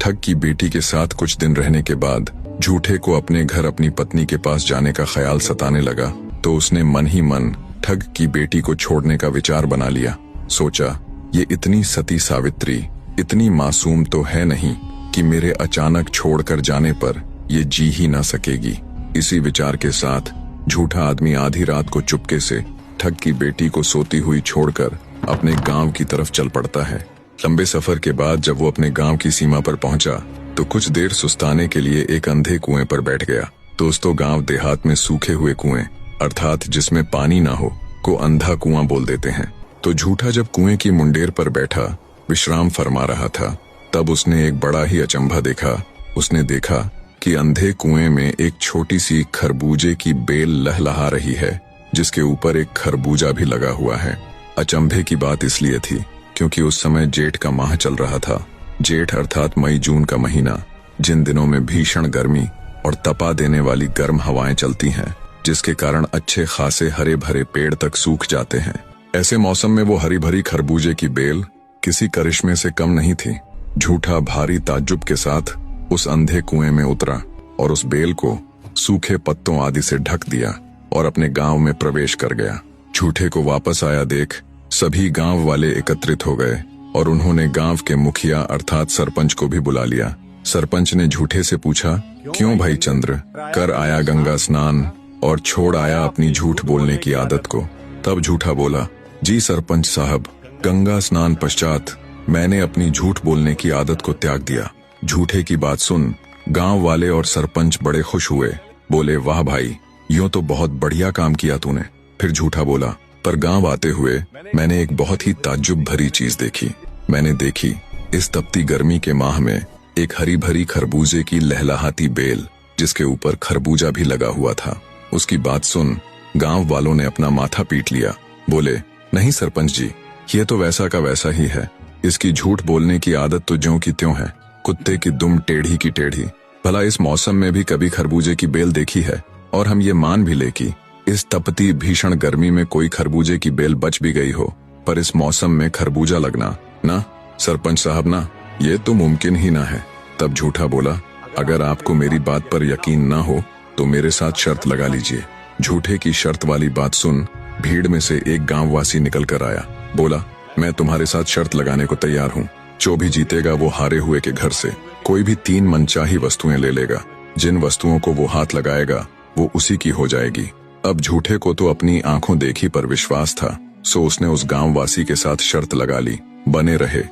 ठग की बेटी के साथ कुछ दिन रहने के बाद झूठे को अपने घर अपनी पत्नी के पास जाने का ख्याल सताने लगा, तो उसने मन ही मन ठग की बेटी को छोड़ने का विचार बना लिया। सोचा, ये इतनी सती सावित्री इतनी मासूम तो है नहीं कि मेरे अचानक छोड़कर जाने पर ये जी ही ना सकेगी। इसी विचार के साथ झूठा आदमी आधी रात को चुपके से ठग की बेटी को सोती हुई छोड़कर अपने गांव की तरफ चल पड़ता है। लंबे सफर के बाद जब वो अपने गांव की सीमा पर पहुंचा तो कुछ देर सुस्ताने के लिए एक अंधे कुएं पर बैठ गया। दोस्तों, गांव देहात में सूखे हुए कुएं अर्थात जिसमें पानी ना हो को अंधा कुआं बोल देते हैं। तो झूठा जब कुएं की मुंडेर पर बैठा विश्राम फरमा रहा था, तब उसने एक बड़ा ही अचंभा देखा। उसने देखा कि अंधे कुएं में एक छोटी सी खरबूजे की बेल लहलहा रही है, जिसके ऊपर एक खरबूजा भी लगा हुआ है। अचंभे की बात इसलिए थी क्योंकि उस समय जेठ का माह चल रहा था। जेठ अर्थात मई जून का महीना, जिन दिनों में भीषण गर्मी और तपा देने वाली गर्म हवाएं चलती हैं, जिसके कारण अच्छे खासे हरे भरे पेड़ तक सूख जाते हैं। ऐसे मौसम में वो हरी भरी खरबूजे की बेल किसी करिश्मे से कम नहीं थी। झूठा भारी ताज्जुब के साथ उस अंधे कुएं में उतरा और उस बेल को सूखे पत्तों आदि से ढक दिया और अपने गांव में प्रवेश कर गया। झूठे को वापस आया देख सभी गांव वाले एकत्रित हो गए और उन्होंने गांव के मुखिया अर्थात सरपंच को भी बुला लिया। सरपंच ने झूठे से पूछा, क्यों भाई चंद्र, कर आया गंगा स्नान और छोड़ आया अपनी झूठ बोलने की आदत को? तब झूठा बोला, जी सरपंच साहब, गंगा स्नान पश्चात मैंने अपनी झूठ बोलने की आदत को त्याग दिया। झूठे की बात सुन गांव वाले और सरपंच बड़े खुश हुए। बोले, वाह भाई, यूं तो बहुत बढ़िया काम किया तूने। फिर झूठा बोला, पर गांव आते हुए मैंने एक बहुत ही ताज्जुब भरी चीज देखी। मैंने देखी इस तपती गर्मी के माह में एक हरी भरी खरबूजे की लहलहाती बेल, जिसके ऊपर खरबूजा भी लगा हुआ था। उसकी बात सुन गांव वालों ने अपना माथा पीट लिया। बोले, नहीं सरपंच जी, ये तो वैसा का वैसा ही है। इसकी झूठ बोलने की आदत तो ज्यों की त्यों है, कुत्ते की दुम टेढ़ी की टेढ़ी। भला इस मौसम में भी कभी खरबूजे की बेल देखी है? और हम ये मान भी ले कि इस तपती भीषण गर्मी में कोई खरबूजे की बेल बच भी गई हो, पर इस मौसम में खरबूजा लगना ना सरपंच साहब ना, ये तो मुमकिन ही ना है। तब झूठा बोला, अगर आपको मेरी बात पर यकीन ना हो तो मेरे साथ शर्त लगा लीजिए। झूठे की शर्त वाली बात सुन भीड़ में से एक गांववासी निकल कर आया। बोला, मैं तुम्हारे साथ शर्त लगाने को तैयार हूँ। जो भी जीतेगा वो हारे हुए के घर से कोई भी 3 मनचाही वस्तुएं ले लेगा। जिन वस्तुओं को वो हाथ लगाएगा वो उसी की हो जाएगी। अब झूठे को तो अपनी आंखों देखी पर विश्वास था, सो उसने उस गांववासी के साथ शर्त लगा ली, बने रहे